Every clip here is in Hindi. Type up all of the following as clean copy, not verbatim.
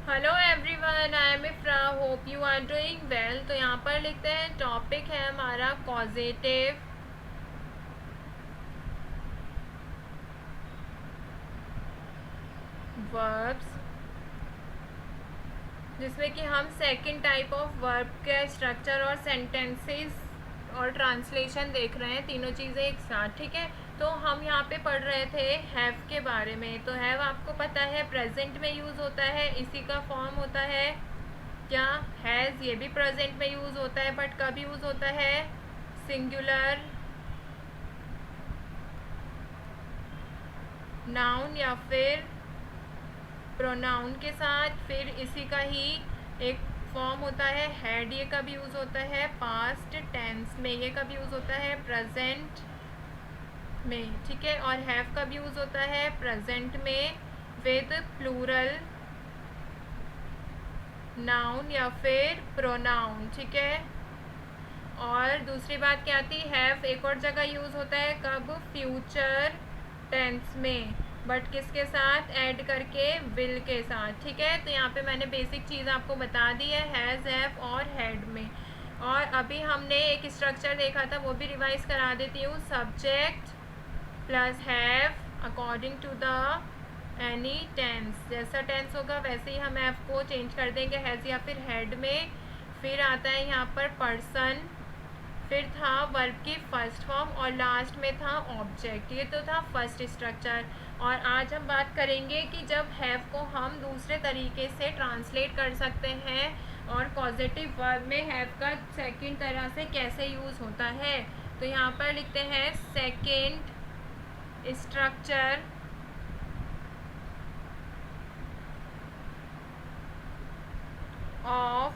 Hello everyone, I am Ifra, hope you are doing well. तो यहाँ पर लिखते हैं टॉपिक है हमारा कॉजेटिव वर्ब्स, जिसमें कि हम सेकंड टाइप ऑफ वर्ब के स्ट्रक्चर और सेंटेंसेस और ट्रांसलेशन देख रहे हैं, तीनों चीज़ें एक साथ। ठीक है, तो हम यहाँ पे पढ़ रहे थे हैव के बारे में। तो हैव आपको पता है प्रेजेंट में यूज़ होता है, इसी का फॉर्म होता है क्या, हैज़। ये भी प्रेजेंट में यूज़ होता है, बट कब यूज़ होता है, सिंगुलर नाउन या फिर प्रोनाउन के साथ। फिर इसी का ही एक फॉर्म होता है हैड, ये कब यूज़ होता है, पास्ट टेंस में। ये कब यूज़ होता है, प्रेजेंट में। ठीक है, और हैव कब यूज़ होता है, प्रेजेंट में विद प्लूरल नाउन या फिर प्रोनाउन। ठीक है, और दूसरी बात क्या थी, हैव एक और जगह यूज़ होता है कब, फ्यूचर टेंस में, बट किसके साथ, ऐड करके, विल के साथ। ठीक है, तो यहाँ पे मैंने बेसिक चीज़ आपको बता दी है हैज़, हैव और हैड में। और अभी हमने एक स्ट्रक्चर देखा था, वो भी रिवाइज करा देती हूँ। Subject plus have according to the any tense, जैसा टेंस होगा वैसे ही हम हैव को चेंज कर देंगे हैज़ या फिर हैड में। फिर आता है यहाँ पर पर्सन, फिर था वर्ब की फर्स्ट फॉर्म, और लास्ट में था ऑब्जेक्ट। ये तो था फर्स्ट स्ट्रक्चर। और आज हम बात करेंगे कि जब हैव को हम दूसरे तरीके से ट्रांसलेट कर सकते हैं और पॉजिटिव वर्ब में हैव का सेकंड तरह से कैसे यूज़ होता है। तो यहाँ पर लिखते हैं सेकंड स्ट्रक्चर ऑफ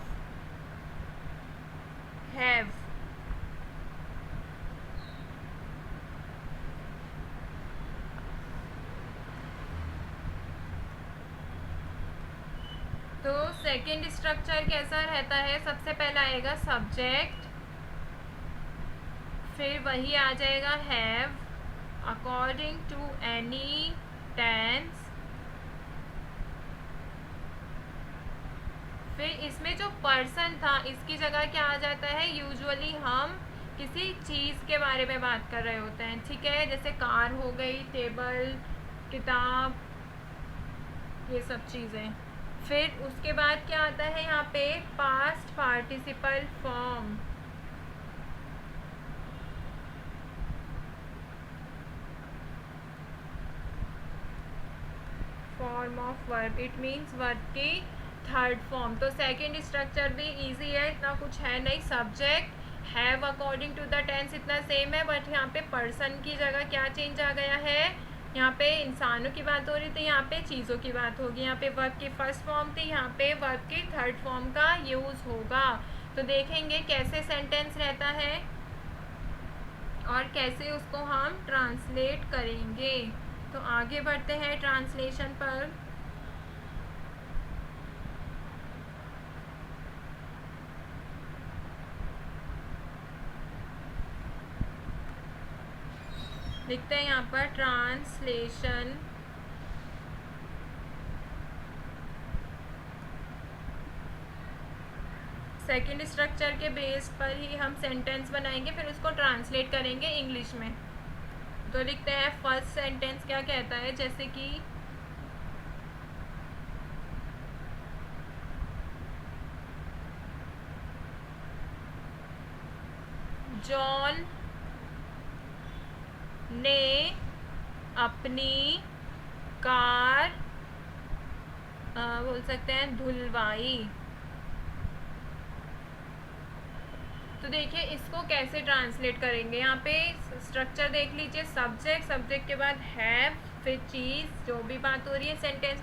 हैव। तो सेकंड स्ट्रक्चर कैसा रहता है, सबसे पहला आएगा सब्जेक्ट, फिर वही आ जाएगा have according to any tense. फिर इसमें जो पर्सन था इसकी जगह क्या आ जाता है, यूजुअली हम किसी चीज़ के बारे में बात कर रहे होते हैं। ठीक है, जैसे कार हो गई, टेबल, किताब, ये सब चीज़ें। फिर उसके बाद क्या आता है यहाँ पे, past participle form. Form of verb, it means verb की थर्ड फॉर्म। तो सेकंड स्ट्रक्चर भी इजी है, इतना कुछ है नहीं। Subject have according to the tense इतना सेम है, बट यहाँ पे पर्सन की जगह क्या चेंज आ गया है, यहाँ पे इंसानों की बात हो रही थी, यहाँ पे चीज़ों की बात होगी। यहाँ पे वर्ब की फर्स्ट फॉर्म थी, यहाँ पे वर्ब की थर्ड फॉर्म का यूज़ होगा। तो देखेंगे कैसे सेंटेंस रहता है और कैसे उसको हम ट्रांसलेट करेंगे। तो आगे बढ़ते हैं ट्रांसलेशन पर। लिखते हैं यहाँ पर ट्रांसलेशन। सेकंड स्ट्रक्चर के बेस पर ही हम सेंटेंस बनाएंगे, फिर उसको ट्रांसलेट करेंगे इंग्लिश में। तो लिखते हैं फर्स्ट सेंटेंस क्या कहता है, जैसे कि जॉन ने अपनी कार बोल सकते हैं धुलवाई। तो देखिए इसको कैसे ट्रांसलेट करेंगे, यहाँ पे स्ट्रक्चर देख लीजिए। सब्जेक्ट, सब्जेक्ट के बाद हैव, फिर चीज़, जो भी बात हो रही है सेंटेंस।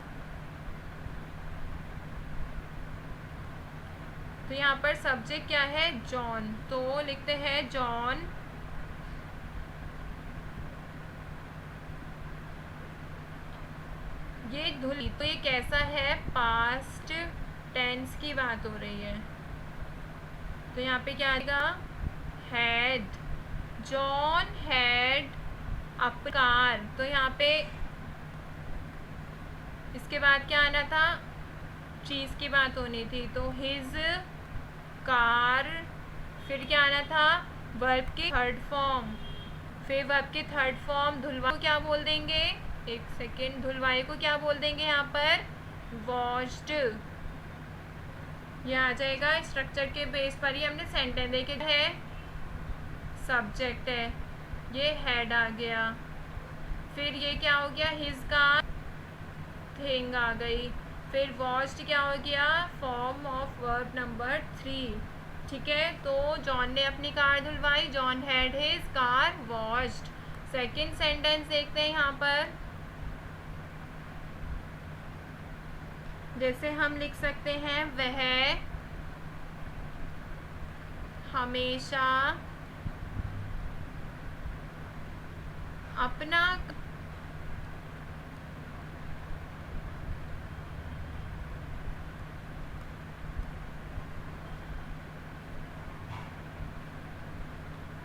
तो यहाँ पर सब्जेक्ट क्या है, जॉन, तो लिखते हैं जॉन ये धुली। तो ये कैसा है, पास्ट टेंस की बात हो रही है। तो यहाँ पे क्या आएगा, had, John had a car. तो यहाँ पे इसके बाद क्या आना था, चीज़ की बात होनी थी, तो हिज कार। फिर क्या आना था, वर्ब की थर्ड फॉर्म। फिर वर्ब की थर्ड फॉर्म धुलवाई को क्या बोल देंगे, एक सेकेंड, धुलवाई को क्या बोल देंगे यहाँ पर, वॉश्ड। ये आ जाएगा स्ट्रक्चर के बेस पर ही हमने सेंटेंस देखे है, सब्जेक्ट है, ये हेड आ गया। फिर ये क्या हो गया, हिज कार, थिंग आ गई। फिर वॉश्ड क्या हो गया, फॉर्म ऑफ वर्ब नंबर 3। ठीक है, तो जॉन ने अपनी कार धुलवाई, John had his car washed. Second sentence देखते हैं यहाँ पर, जैसे हम लिख सकते हैं, वह हमेशा अपना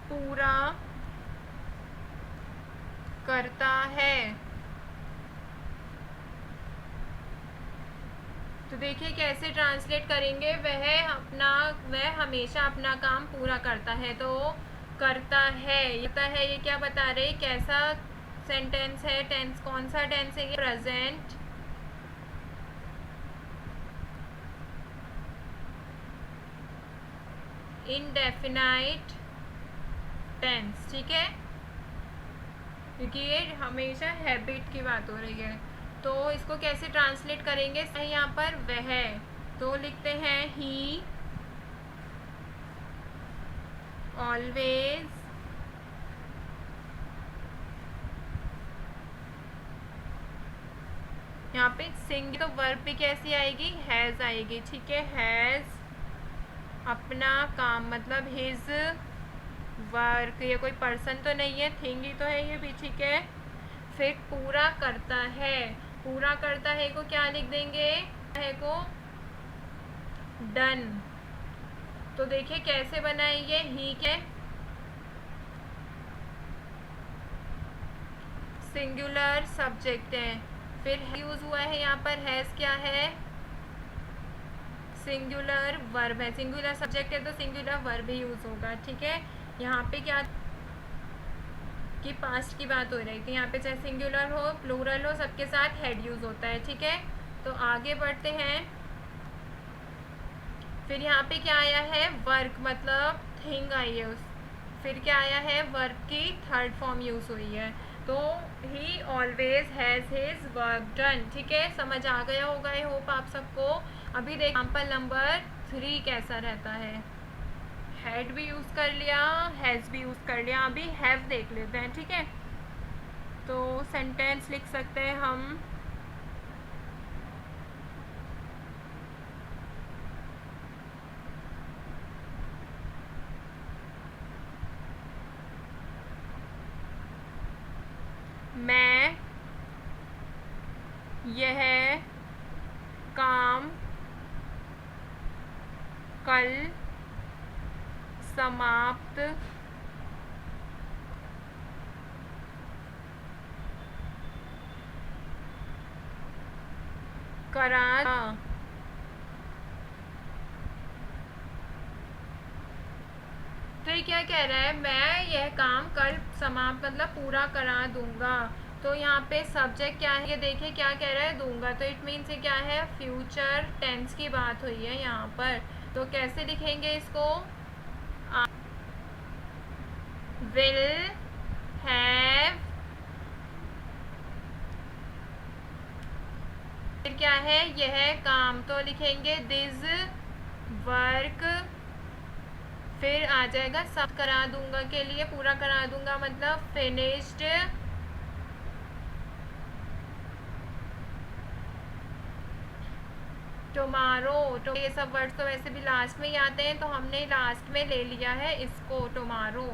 पूरा करता है। तो देखिए कैसे ट्रांसलेट करेंगे, वह हमेशा अपना काम पूरा करता है, तो करता है, ये क्या बता रहे, कैसा सेंटेंस है, टेंस कौन सा टेंस है, ये प्रेजेंट इनडेफिनाइट टेंस। ठीक है, क्योंकि ये हमेशा हैबिट की बात हो रही है, तो इसको कैसे ट्रांसलेट करेंगे, यहाँ पर वह, तो लिखते हैं ही ऑलवेज यहाँ पे सिंग, तो वर्ब पे कैसी आएगी, हैज़ आएगी। ठीक है, हैज़ अपना काम, मतलब हिज वर्क, ये कोई पर्सन तो नहीं है, थिंग ही तो है ये भी। ठीक है, फिर पूरा करता है, पूरा करता है को क्या लिख देंगे, है को डन। तो देखिए कैसे बनाएंगे, ही के सिंगुलर सब्जेक्ट है, फिर यूज हुआ है यहाँ पर, हैज क्या है, सिंगुलर वर्ब है, सिंगुलर सब्जेक्ट है तो सिंगुलर वर्ब ही यूज होगा। ठीक है, यहाँ पे क्या कि पास्ट की बात हो रही थी, यहाँ पे चाहे सिंगुलर हो प्लूरल हो सबके साथ हेड यूज होता है। ठीक है, तो आगे बढ़ते हैं। फिर यहाँ पे क्या आया है, वर्क मतलब थिंग आई है, फिर क्या आया है, वर्क की थर्ड फॉर्म यूज हुई है, तो ही always has his work done. ठीक है, समझ आ गया होगा, आई होप आप सबको। अभी देख एग्जाम्पल नंबर 3 कैसा रहता है, हैड भी यूज कर लिया, हैज भी यूज कर लिया, अभी हैव देख लेते हैं। ठीक है, तो सेंटेंस लिख सकते हैं हम, मैं यह काम कल समाप्त करा। तो ये क्या कह रहा है, मैं यह काम कल समाप्त मतलब पूरा करा दूंगा। तो यहाँ पे सब्जेक्ट क्या है, ये देखिए क्या कह रहा है, दूंगा, तो इट मीन्स ये क्या है, फ्यूचर टेंस की बात हुई है यहाँ पर। तो कैसे लिखेंगे इसको, विल हैव, फिर क्या है, यह काम, तो लिखेंगे दिस वर्क, फिर आ जाएगा सब करा दूंगा के लिए, पूरा करा दूंगा मतलब फिनिश्ड, टुमारो। तो ये सब वर्ड्स तो वैसे भी लास्ट में ही आते हैं, तो हमने लास्ट में ले लिया है इसको, टुमारो।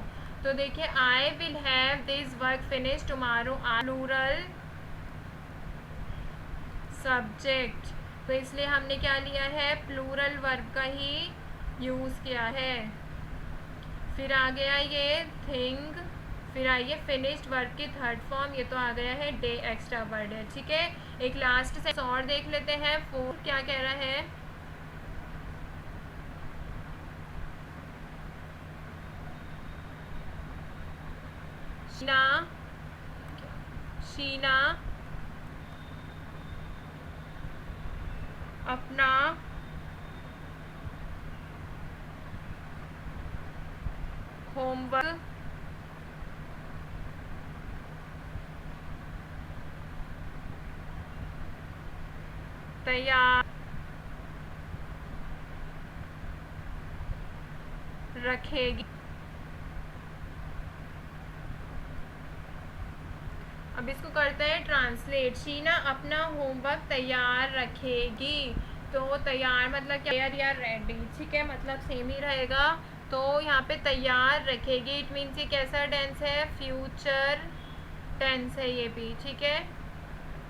तो देखिए, I will have this work finish tomorrow, plural subject, तो इसलिए हमने क्या लिया है, प्लूरल वर्ब का ही यूज़ किया है। फिर आ गया ये थिंग, फिर आइए फिनिश्ड वर्ब की थर्ड फॉर्म, ये तो आ गया है डे एक्स्ट्रा वर्ड है, ठीक है। एक लास्ट सेंटेंस और देख लेते हैं। 4 क्या कह रहा है, शीना अपना होमवर्क तैयार रखेगी। अब इसको करते हैं ट्रांसलेट। शीना अपना होमवर्क तैयार रखेगी, तो तैयार मतलब क्या, तैयार या रेडी, ठीक है, मतलब सेम ही रहेगा। तो यहाँ पे तैयार रखेगी, इट मीन्स ये कैसा टेंस है, फ्यूचर टेंस है ये भी, ठीक है।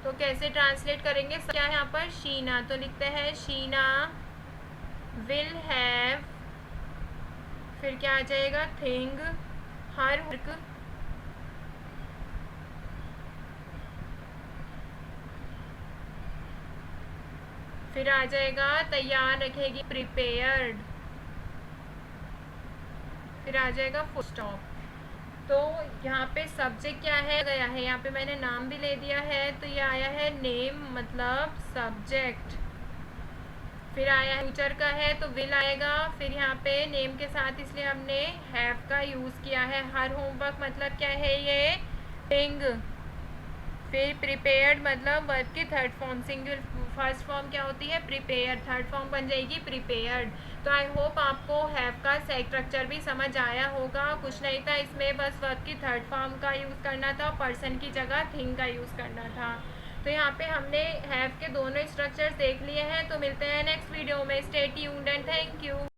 तो कैसे ट्रांसलेट करेंगे, क्या है यहाँ पर, शीना, तो लिखते हैं शीना विल हैव, फिर क्या आ जाएगा, थिंग, हर वर्क, फिर आ जाएगा तैयार रखेगी, प्रिपेयर्ड, फिर आ जाएगा फुल स्टॉप। तो यहाँ पे सब्जेक्ट क्या है गया है, यहाँ पे मैंने नाम भी ले दिया है, तो ये आया है नेम मतलब सब्जेक्ट, फिर आया फ्यूचर का है तो विल आएगा, फिर यहाँ पे नेम के साथ इसलिए हमने हैव का यूज़ किया है। हर होमवर्क मतलब क्या है, ये थिंग, फिर प्रिपेयर्ड मतलब वर्ब की third form, single first form क्या होती है, प्रिपेयर, थर्ड फॉर्म बन जाएगी प्रिपेयर्ड। तो आई होप आपको हैव का स्ट्रक्चर भी समझ आया होगा। कुछ नहीं था इसमें, बस वर्ब की थर्ड फॉर्म का यूज़ करना था, पर्सन की जगह थिंग का यूज़ करना था। तो यहाँ पे हमने हैव के दोनों स्ट्रक्चर्स देख लिए हैं। तो मिलते हैं नेक्स्ट वीडियो में, stay tuned and thank you.